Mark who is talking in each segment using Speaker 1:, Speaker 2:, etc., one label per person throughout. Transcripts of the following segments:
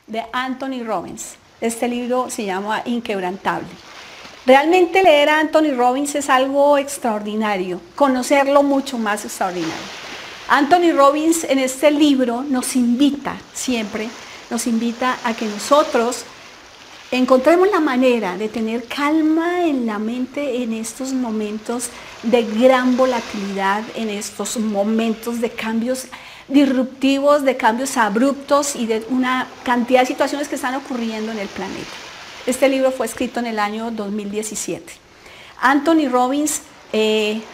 Speaker 1: de Anthony Robbins. Este libro se llama Inquebrantable. Realmente leer a Anthony Robbins es algo extraordinario, conocerlo mucho más extraordinario. Anthony Robbins en este libro nos invita siempre, nos invita a que nosotros encontremos la manera de tener calma en la mente en estos momentos de gran volatilidad, en estos momentos de cambios disruptivos, de cambios abruptos y de una cantidad de situaciones que están ocurriendo en el planeta. Este libro fue escrito en el año 2017. Anthony Robbins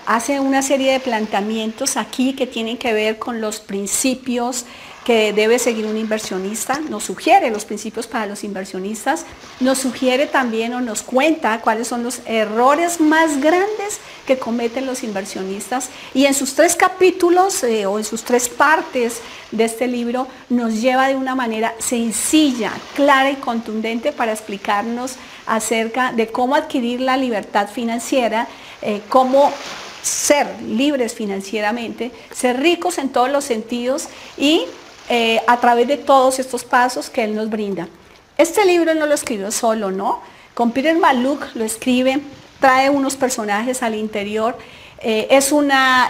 Speaker 1: hace una serie de planteamientos aquí que tienen que ver con los principios que debe seguir un inversionista, nos sugiere los principios para los inversionistas, nos sugiere también o nos cuenta cuáles son los errores más grandes que cometen los inversionistas y en sus 3 capítulos o en sus 3 partes de este libro nos lleva de una manera sencilla, clara y contundente para explicarnos acerca de cómo adquirir la libertad financiera, cómo ser libres financieramente, ser ricos en todos los sentidos y a través de todos estos pasos que él nos brinda. Este libro no lo escribió solo, ¿no? Con Peter Mallouk lo escribe, trae unos personajes al interior, es una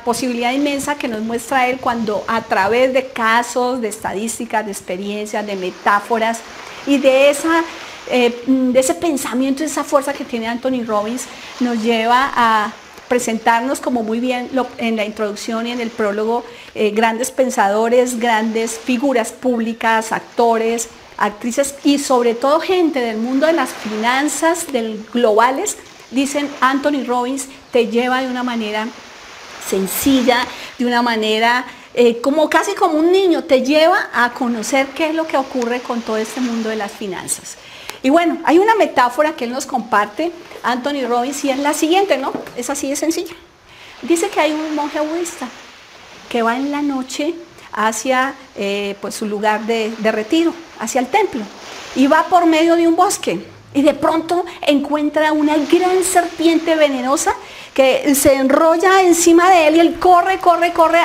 Speaker 1: posibilidad inmensa que nos muestra él cuando a través de casos, de estadísticas, de experiencias, de metáforas y de ese pensamiento, de esa fuerza que tiene Anthony Robbins, nos lleva a presentarnos, como muy bien en la introducción y en el prólogo, grandes pensadores, grandes figuras públicas, actores, actrices y sobre todo gente del mundo de las finanzas globales. Dicen, Anthony Robbins te lleva de una manera sencilla, de una manera casi como un niño, te lleva a conocer qué es lo que ocurre con todo este mundo de las finanzas. Y bueno, hay una metáfora que él nos comparte, Anthony Robbins, y es la siguiente, ¿no? Es así de sencilla. Dice que hay un monje budista que va en la noche hacia pues su lugar de retiro, hacia el templo, y va por medio de un bosque, y de pronto encuentra una gran serpiente venenosa que se enrolla encima de él, y él corre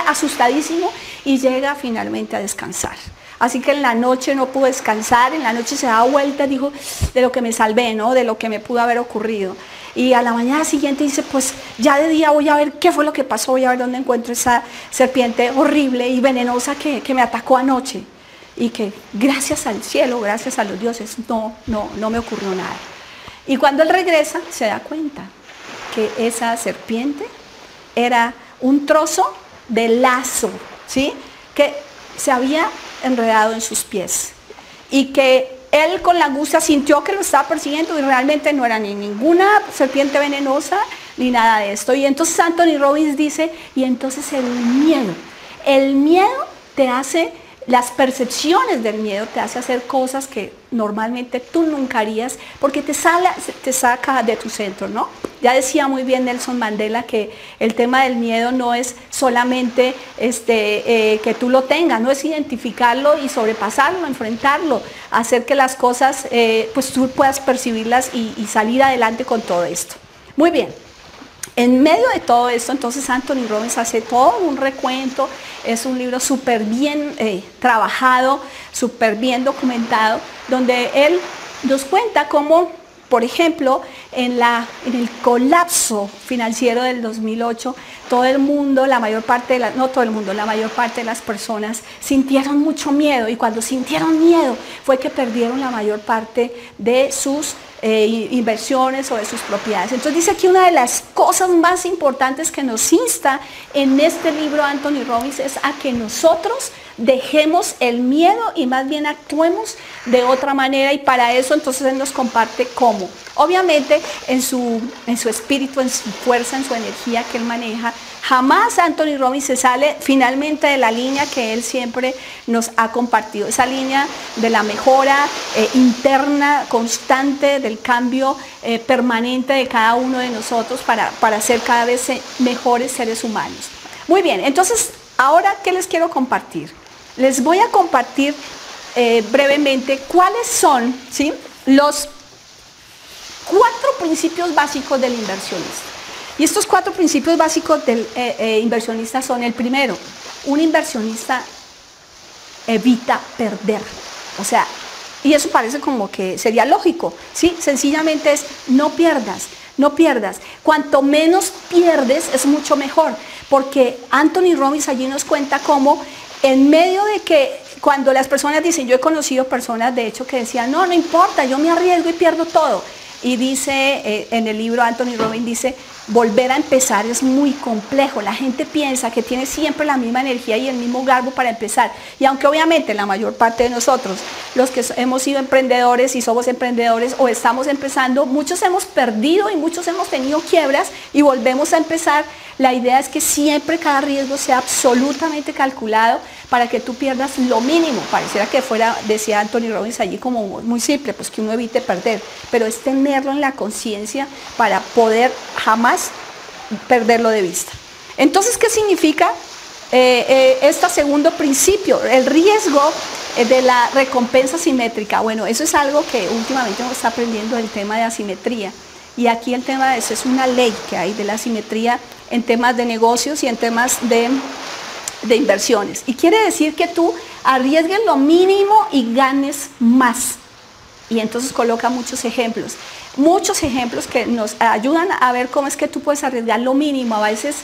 Speaker 1: asustadísimo, y llega finalmente a descansar. Así que en la noche no pudo descansar, en la noche se da vuelta, dijo, de lo que me salvé, ¿no? De lo que me pudo haber ocurrido. Y a la mañana siguiente dice, pues ya de día voy a ver qué fue lo que pasó, voy a ver dónde encuentro esa serpiente horrible y venenosa que me atacó anoche. Y que gracias al cielo, gracias a los dioses, no me ocurrió nada. Y cuando él regresa, se da cuenta que esa serpiente era un trozo de lazo, ¿sí? Que se había enredado en sus pies y que él con la angustia sintió que lo estaba persiguiendo y realmente no era ni ninguna serpiente venenosa ni nada de esto. Y entonces Anthony Robbins dice, y entonces el miedo te hace, las percepciones del miedo te hace hacer cosas que normalmente tú nunca harías porque te saca de tu centro, ¿no? Ya decía muy bien Nelson Mandela que el tema del miedo no es solamente que tú lo tengas, no es identificarlo y sobrepasarlo, enfrentarlo, hacer que las cosas, pues tú puedas percibirlas y salir adelante con todo esto. Muy bien. En medio de todo esto, entonces Anthony Robbins hace todo un recuento, es un libro súper bien trabajado, súper bien documentado, donde él nos cuenta cómo, por ejemplo, en el colapso financiero del 2008, todo el mundo, la mayor parte de las personas sintieron mucho miedo, y cuando sintieron miedo fue que perdieron la mayor parte de sus inversiones o de sus propiedades. Entonces dice aquí una de las cosas más importantes que nos insta en este libro Anthony Robbins es a que nosotros dejemos el miedo y más bien actuemos de otra manera, y para eso entonces él nos comparte cómo. Obviamente en su espíritu, en su fuerza, en su energía que él maneja, jamás Anthony Robbins se sale finalmente de la línea que él siempre nos ha compartido, esa línea de la mejora interna, constante, del cambio permanente de cada uno de nosotros para ser cada vez mejores seres humanos. Muy bien, entonces, ahora, ¿qué les quiero compartir? Les voy a compartir brevemente cuáles son, ¿sí?, los 4 principios básicos del inversionista. Y estos 4 principios básicos del inversionista son: el primero, un inversionista evita perder. O sea, y eso parece como que sería lógico, ¿sí? Sencillamente es no pierdas, no pierdas. Cuanto menos pierdes es mucho mejor, porque Anthony Robbins allí nos cuenta cómo en medio de que cuando las personas dicen, yo he conocido personas de hecho que decían, no importa, yo me arriesgo y pierdo todo. Y dice, en el libro Anthony Robbins dice, volver a empezar es muy complejo. La gente piensa que tiene siempre la misma energía y el mismo garbo para empezar. Y aunque obviamente la mayor parte de nosotros, los que hemos sido emprendedores y somos emprendedores o estamos empezando, muchos hemos perdido y muchos hemos tenido quiebras y volvemos a empezar. La idea es que siempre cada riesgo sea absolutamente calculado para que tú pierdas lo mínimo. Pareciera que fuera, decía Anthony Robbins allí, como muy simple, pues que uno evite perder, pero es tenerlo en la conciencia para poder jamás perderlo de vista. Entonces, ¿qué significa este segundo principio? El riesgo de la recompensa simétrica. Bueno, eso es algo que últimamente uno está aprendiendo, el tema de asimetría. Y aquí el tema de eso es una ley que hay de la asimetría en temas de negocios y en temas de inversiones. Y quiere decir que tú arriesgues lo mínimo y ganes más. Y entonces coloca muchos ejemplos que nos ayudan a ver cómo es que tú puedes arriesgar lo mínimo. A veces,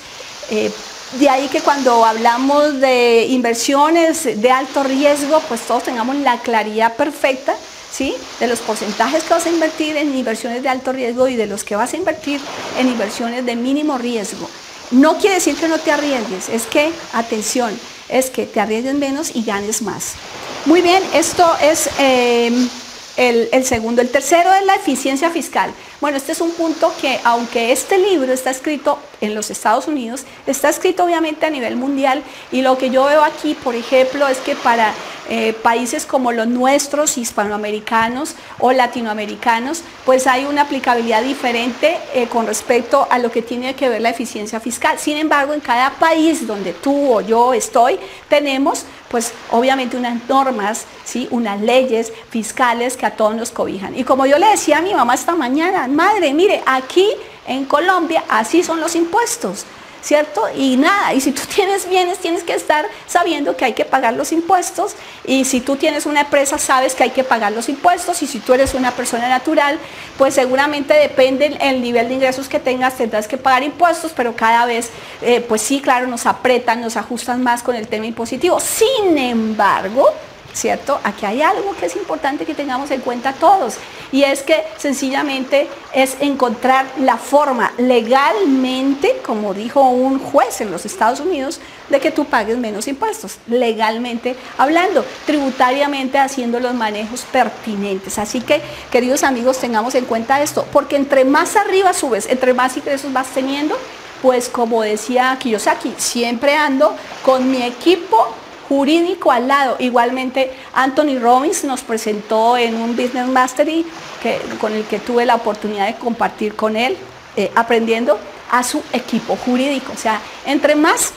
Speaker 1: de ahí que cuando hablamos de inversiones de alto riesgo, pues todos tengamos la claridad perfecta, ¿sí?, de los porcentajes que vas a invertir en inversiones de alto riesgo y de los que vas a invertir en inversiones de mínimo riesgo. No quiere decir que no te arriesgues, es que, atención, es que te arriesgues menos y ganes más. Muy bien, esto es el segundo. El tercero es la eficiencia fiscal. Bueno, este es un punto que, aunque este libro está escrito en los Estados Unidos, está escrito obviamente a nivel mundial, y lo que yo veo aquí, por ejemplo, es que para países como los nuestros, hispanoamericanos o latinoamericanos, pues hay una aplicabilidad diferente con respecto a lo que tiene que ver la eficiencia fiscal. Sin embargo, en cada país donde tú o yo estoy, tenemos pues obviamente unas normas, ¿sí?, unas leyes fiscales que a todos nos cobijan. Y como yo le decía a mi mamá esta mañana, madre, mire, aquí en Colombia así son los impuestos, ¿cierto? Y nada, y si tú tienes bienes, tienes que estar sabiendo que hay que pagar los impuestos, y si tú tienes una empresa, sabes que hay que pagar los impuestos, y si tú eres una persona natural, pues seguramente depende el nivel de ingresos que tengas, tendrás que pagar impuestos, pero cada vez, pues sí, claro, nos apretan, nos ajustan más con el tema impositivo. Sin embargo, ¿cierto?, aquí hay algo que es importante que tengamos en cuenta todos, y es que sencillamente es encontrar la forma legalmente, como dijo un juez en los Estados Unidos, de que tú pagues menos impuestos, legalmente hablando, tributariamente haciendo los manejos pertinentes. Así que, queridos amigos, tengamos en cuenta esto, porque entre más arriba subes, entre más ingresos vas teniendo, pues como decía Kiyosaki, siempre ando con mi equipo jurídico al lado. Igualmente Anthony Robbins nos presentó en un Business Mastery con el que tuve la oportunidad de compartir con él, aprendiendo a su equipo jurídico. O sea, entre más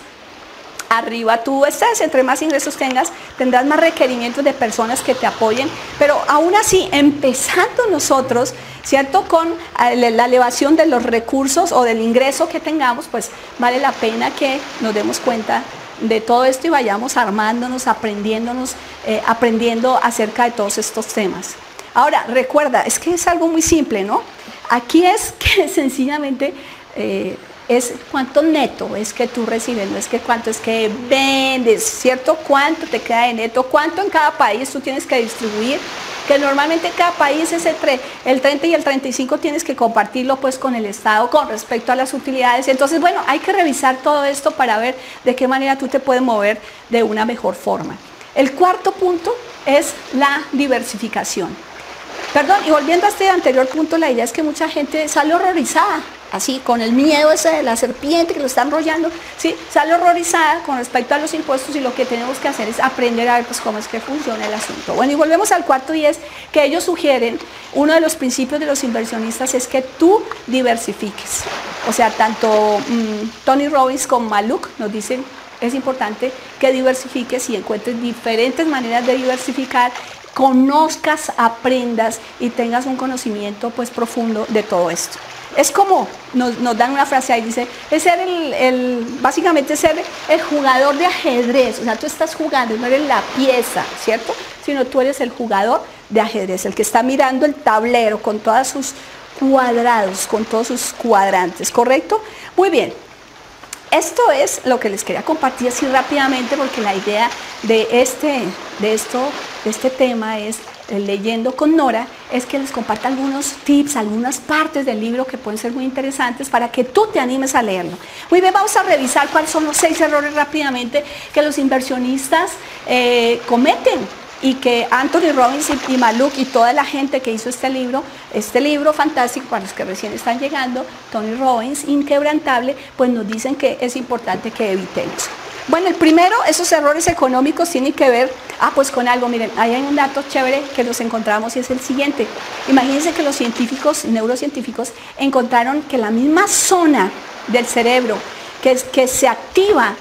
Speaker 1: arriba tú estés, entre más ingresos tengas, tendrás más requerimientos de personas que te apoyen, pero aún así, empezando nosotros, ¿cierto?, con la elevación de los recursos o del ingreso que tengamos, pues vale la pena que nos demos cuenta de todo esto y vayamos armándonos, aprendiendo acerca de todos estos temas. Ahora, recuerda, es que es algo muy simple, ¿no? Aquí es que sencillamente es cuánto neto es que tú recibes, no es que cuánto es que vendes, ¿cierto? Cuánto te queda de neto, cuánto en cada país tú tienes que distribuir, que normalmente cada país es entre el 30 y el 35 tienes que compartirlo pues con el Estado con respecto a las utilidades. Entonces, bueno, hay que revisar todo esto para ver de qué manera tú te puedes mover de una mejor forma. El cuarto punto es la diversificación. Perdón, y volviendo a este anterior punto, la idea es que mucha gente sale horrorizada, así, con el miedo ese de la serpiente que lo está enrollando, ¿sí? Sale horrorizada con respecto a los impuestos, y lo que tenemos que hacer es aprender a ver pues cómo es que funciona el asunto. Bueno, y volvemos al cuarto, y es que ellos sugieren, uno de los principios de los inversionistas es que tú diversifiques. O sea, tanto Tony Robbins como Maluk nos dicen, es importante que diversifiques y encuentres diferentes maneras de diversificar, conozcas, aprendas y tengas un conocimiento pues profundo de todo esto. Es como, nos dan una frase ahí, dice, es ser básicamente ser el jugador de ajedrez. O sea, tú estás jugando, no eres la pieza, ¿cierto? Sino tú eres el jugador de ajedrez, el que está mirando el tablero con todos sus cuadrados, con todos sus cuadrantes, ¿correcto? Muy bien. Esto es lo que les quería compartir así rápidamente, porque la idea de este tema es, leyendo con Nora, es que les comparta algunos tips, algunas partes del libro que pueden ser muy interesantes para que tú te animes a leerlo. Muy bien, vamos a revisar cuáles son los 6 errores rápidamente que los inversionistas cometen, y que Anthony Robbins y Maluk y toda la gente que hizo este libro fantástico para los que recién están llegando, Tony Robbins, Inquebrantable, pues nos dicen que es importante que evitemos. Bueno, el primero, esos errores económicos tienen que ver, pues con algo. Miren, ahí hay un dato chévere que nos encontramos y es el siguiente. Imagínense que los neurocientíficos, encontraron que la misma zona del cerebro que se activa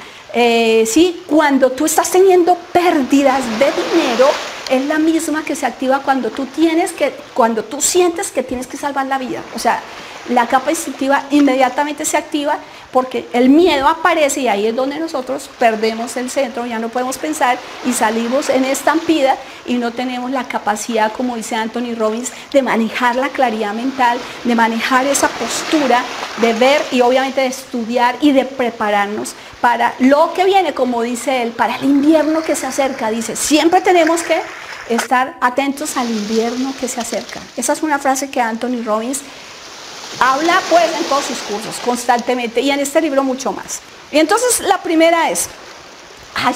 Speaker 1: ¿sí? Cuando tú estás teniendo pérdidas de dinero, es la misma que se activa cuando tú sientes que tienes que salvar la vida. O sea, la capa instintiva inmediatamente se activa porque el miedo aparece y ahí es donde nosotros perdemos el centro, ya no podemos pensar y salimos en estampida y no tenemos la capacidad, como dice Anthony Robbins, de manejar la claridad mental, de manejar esa postura, de ver y obviamente de estudiar y de prepararnos para lo que viene, como dice él, para el invierno que se acerca. Dice, siempre tenemos que estar atentos al invierno que se acerca. Esa es una frase que Anthony Robbins habla pues en todos sus cursos constantemente y en este libro mucho más. Y entonces la primera es,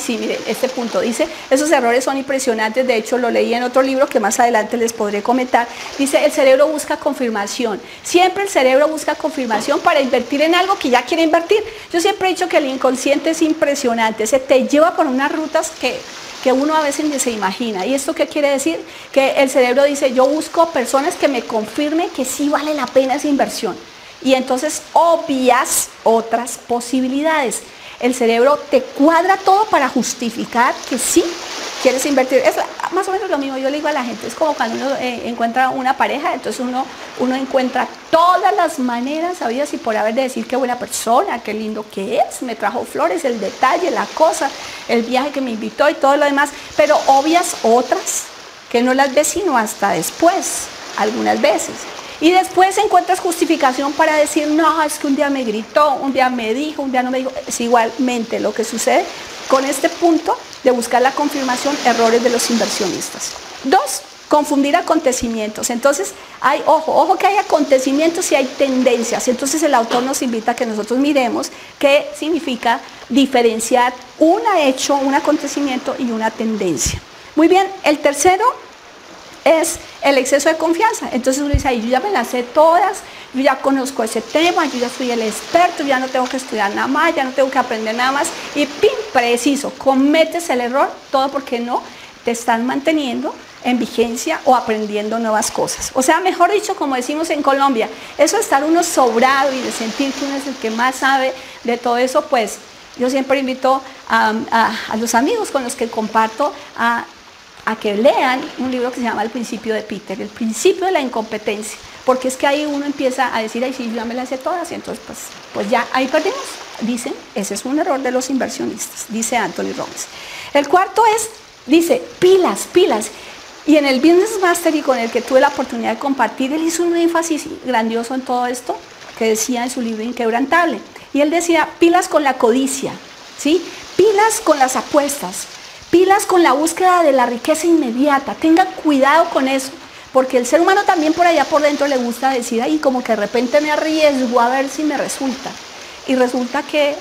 Speaker 1: sí, miren, este punto dice, esos errores son impresionantes, de hecho lo leí en otro libro que más adelante les podré comentar. Dice, el cerebro busca confirmación, siempre el cerebro busca confirmación para invertir en algo que ya quiere invertir. Yo siempre he dicho que el inconsciente es impresionante, se te lleva por unas rutas que uno a veces ni se imagina. ¿Y esto qué quiere decir? Que el cerebro dice, yo busco personas que me confirmen que sí vale la pena esa inversión. Y entonces obvias otras posibilidades. El cerebro te cuadra todo para justificar que sí quieres invertir. Es más o menos lo mismo, yo le digo a la gente, es como cuando uno encuentra una pareja, entonces uno encuentra todas las maneras sabidas y por haber de decir qué buena persona, qué lindo que es, me trajo flores, el detalle, la cosa, el viaje que me invitó y todo lo demás, pero obvias otras que no las ves sino hasta después, algunas veces. Y después encuentras justificación para decir, no, es que un día me gritó, un día me dijo, un día no me dijo. Es igualmente lo que sucede con este punto de buscar la confirmación, errores de los inversionistas. 2, confundir acontecimientos. Entonces, ojo que hay acontecimientos y hay tendencias. Entonces el autor nos invita a que nosotros miremos qué significa diferenciar un hecho, un acontecimiento y una tendencia. Muy bien, el tercero es el exceso de confianza. Entonces uno dice, yo ya me las sé todas, yo ya conozco ese tema, yo ya soy el experto, ya no tengo que estudiar nada más, ya no tengo que aprender nada más, y ¡pim! Preciso, cometes el error, todo porque no te están manteniendo en vigencia o aprendiendo nuevas cosas. O sea, mejor dicho, como decimos en Colombia, eso de estar uno sobrado y de sentir que uno es el que más sabe de todo eso, pues yo siempre invito a los amigos con los que comparto a que lean un libro que se llama El principio de Peter, el principio de la incompetencia, porque es que ahí uno empieza a decir, sí, yo ya me las sé todas, y entonces pues ya ahí perdimos. Dicen, ese es un error de los inversionistas, dice Anthony Robbins. El cuarto dice, pilas. Y en el Business Mastery con el que tuve la oportunidad de compartir, él hizo un énfasis grandioso en todo esto, que decía en su libro Inquebrantable. Y él decía, pilas con la codicia, ¿sí? Pilas con las apuestas, pilas con la búsqueda de la riqueza inmediata. Tengan cuidado con eso, porque el ser humano también por allá por dentro le gusta decir, como que de repente me arriesgo a ver si me resulta. Y resulta que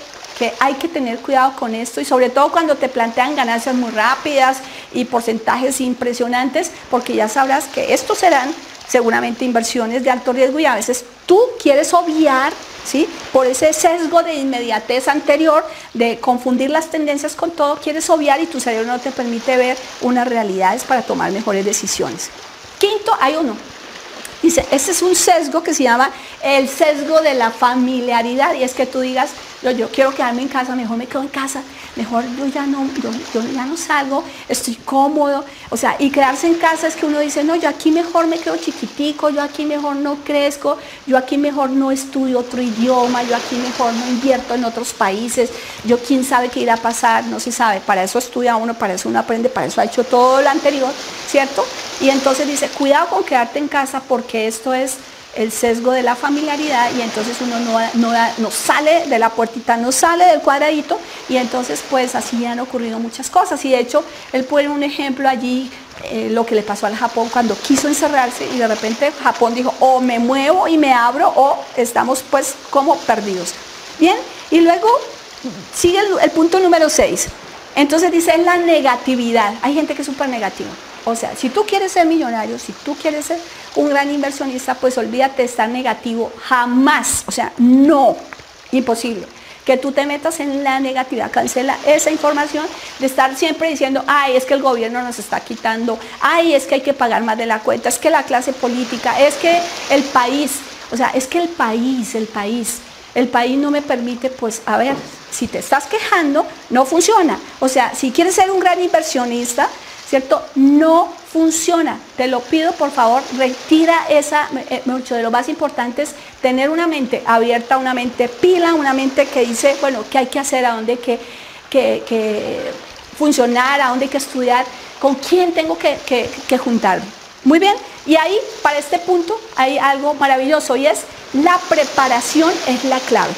Speaker 1: hay que tener cuidado con esto, y sobre todo cuando te plantean ganancias muy rápidas y porcentajes impresionantes, porque ya sabrás que estos serán seguramente inversiones de alto riesgo y a veces tú quieres obviar, ¿sí? Por ese sesgo de inmediatez anterior, de confundir las tendencias con todo, quieres obviar y tu cerebro no te permite ver unas realidades para tomar mejores decisiones. Quinto, hay uno. Dice, este es un sesgo que se llama el sesgo de la familiaridad, y es que tú digas, yo quiero quedarme en casa, mejor me quedo en casa, mejor yo ya no salgo, estoy cómodo. O sea, y quedarse en casa es que uno dice, no, yo aquí mejor me quedo chiquitico, yo aquí mejor no crezco, yo aquí mejor no estudio otro idioma, yo aquí mejor no invierto en otros países, yo quién sabe qué irá a pasar, no se sabe. Para eso estudia uno, para eso uno aprende, para eso ha hecho todo lo anterior, ¿cierto? Y entonces dice, cuidado con quedarte en casa porque esto es el sesgo de la familiaridad y entonces uno no sale de la puertita, no sale del cuadradito y entonces pues así han ocurrido muchas cosas. Y de hecho él pone un ejemplo allí, lo que le pasó al Japón cuando quiso encerrarse y de repente Japón dijo, o me muevo y me abro o estamos pues como perdidos. Bien, y luego sigue el punto número 6. Entonces dice, es la negatividad. Hay gente que es súper negativa. O sea, si tú quieres ser millonario, si tú quieres ser un gran inversionista, pues olvídate de estar negativo jamás. O sea, no, imposible. Que tú te metas en la negatividad, cancela esa información de estar siempre diciendo, ay, es que el gobierno nos está quitando, ay, es que hay que pagar más de la cuenta, es que la clase política, es que el país, o sea, es que el país no me permite, pues, a ver, si te estás quejando, no funciona. O sea, si quieres ser un gran inversionista, ¿cierto? No funciona. Te lo pido, por favor, retira esa, mucho de lo más importante es tener una mente abierta, una mente pila, una mente que dice, bueno, ¿qué hay que hacer? ¿A dónde hay que funcionar? ¿A dónde hay que estudiar? ¿Con quién tengo que juntarme? Muy bien, y ahí, para este punto, hay algo maravilloso y es la preparación es la clave.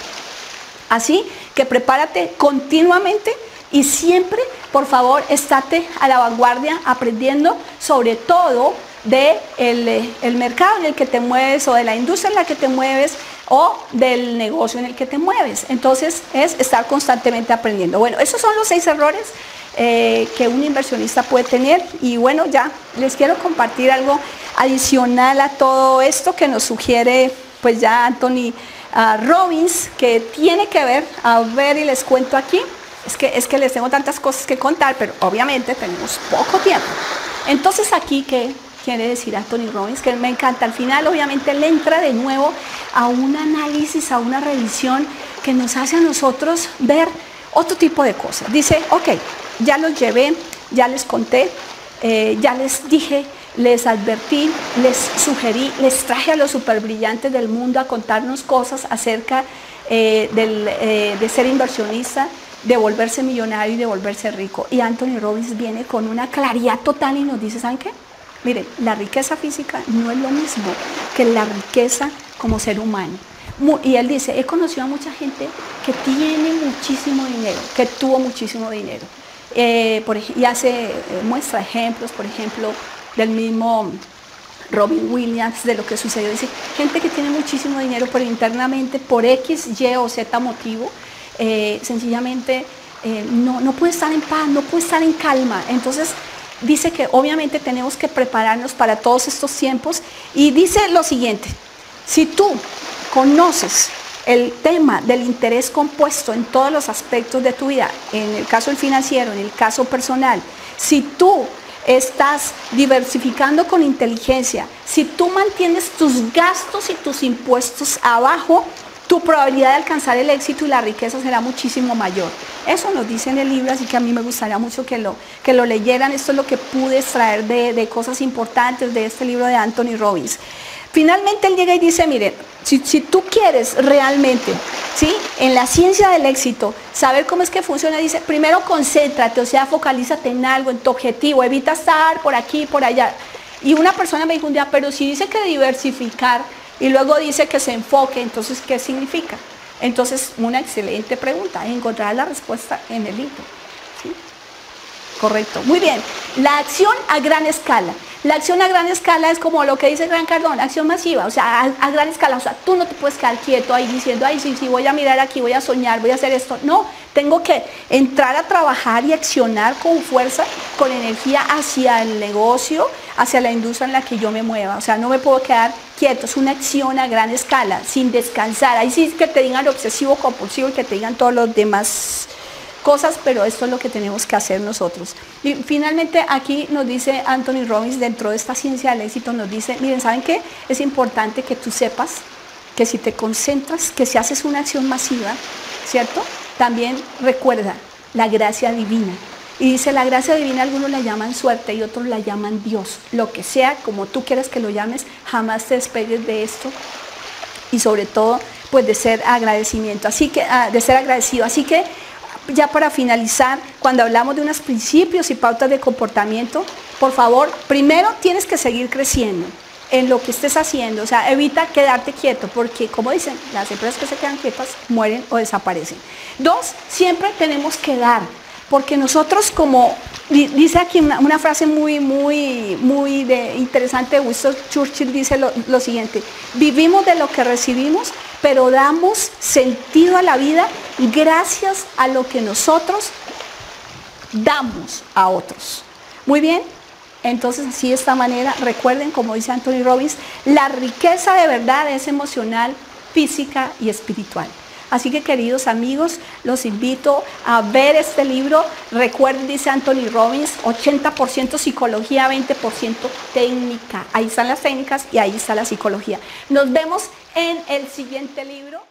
Speaker 1: Así que prepárate continuamente y siempre, por favor, estate a la vanguardia aprendiendo sobre todo del mercado en el que te mueves o de la industria en la que te mueves o del negocio en el que te mueves. Entonces, es estar constantemente aprendiendo. Bueno, esos son los 6 errores que un inversionista puede tener y bueno, ya les quiero compartir algo adicional a todo esto que nos sugiere pues ya Anthony Robbins, que tiene que ver, a ver y les cuento aquí. Es que les tengo tantas cosas que contar, pero obviamente tenemos poco tiempo. Entonces aquí, ¿qué quiere decir Anthony Robbins? Que me encanta. Al final, obviamente, él entra de nuevo a un análisis, a una revisión que nos hace a nosotros ver otro tipo de cosas. Dice, ok, ya los llevé, ya les conté, ya les dije, les advertí, les sugerí, les traje a los super brillantes del mundo a contarnos cosas acerca de ser inversionista, de volverse millonario y de volverse rico. Y Anthony Robbins viene con una claridad total y nos dice, ¿saben qué? Miren, la riqueza física no es lo mismo que la riqueza como ser humano. Y él dice, he conocido a mucha gente que tiene muchísimo dinero, que tuvo muchísimo dinero. Muestra ejemplos, por ejemplo, del mismo Robin Williams, de lo que sucedió. Dice, gente que tiene muchísimo dinero, pero internamente por X, Y o Z motivo, sencillamente no puede estar en paz, no puede estar en calma. Entonces dice que obviamente tenemos que prepararnos para todos estos tiempos y dice lo siguiente, si tú conoces el tema del interés compuesto en todos los aspectos de tu vida, en el caso del financiero, en el caso personal, si tú estás diversificando con inteligencia, si tú mantienes tus gastos y tus impuestos abajo, tu probabilidad de alcanzar el éxito y la riqueza será muchísimo mayor. Eso nos dice en el libro, así que a mí me gustaría mucho que lo leyeran. Esto es lo que pude extraer de cosas importantes de este libro de Anthony Robbins. Finalmente él llega y dice, miren, si tú quieres realmente, ¿sí?, en la ciencia del éxito, saber cómo es que funciona, dice, primero concéntrate, o sea, focalízate en algo, en tu objetivo, evita estar por aquí, por allá. Y una persona me dijo un día, pero si dice que diversificar, y luego dice que se enfoque, entonces, ¿qué significa? Entonces, una excelente pregunta, encontrar la respuesta en el libro. ¿Sí? Correcto, muy bien. La acción a gran escala. La acción a gran escala es como lo que dice Grant Cardone, acción masiva, o sea, a gran escala. O sea, tú no te puedes quedar quieto ahí diciendo, ay, sí, voy a mirar aquí, voy a soñar, voy a hacer esto. No, tengo que entrar a trabajar y accionar con fuerza, con energía hacia el negocio, hacia la industria en la que yo me mueva. O sea, no me puedo quedar quieto, es una acción a gran escala, sin descansar. Ahí sí que te digan obsesivo, compulsivo y que te digan todos los demás cosas, pero esto es lo que tenemos que hacer nosotros. Y finalmente aquí nos dice Anthony Robbins, dentro de esta ciencia del éxito, nos dice, miren, ¿saben qué? Es importante que tú sepas que si te concentras, que si haces una acción masiva, ¿cierto? También recuerda la gracia divina. Y dice, la gracia divina algunos la llaman suerte y otros la llaman Dios. Lo que sea, como tú quieras que lo llames, jamás te despegues de esto. Y sobre todo, pues de ser agradecimiento. Así que, de ser agradecido. Así que, ya para finalizar, cuando hablamos de unos principios y pautas de comportamiento, por favor, primero tienes que seguir creciendo en lo que estés haciendo. O sea, evita quedarte quieto, porque como dicen, las empresas que se quedan quietas mueren o desaparecen. 2, siempre tenemos que dar. Porque nosotros, como dice aquí una frase muy interesante de Winston Churchill, dice lo siguiente: vivimos de lo que recibimos, pero damos sentido a la vida gracias a lo que nosotros damos a otros. Muy bien, entonces así de esta manera, recuerden, como dice Anthony Robbins, la riqueza de verdad es emocional, física y espiritual. Así que, queridos amigos, los invito a ver este libro. Recuerden, dice Anthony Robbins, 80% psicología, 20% técnica. Ahí están las técnicas y ahí está la psicología. Nos vemos en el siguiente libro.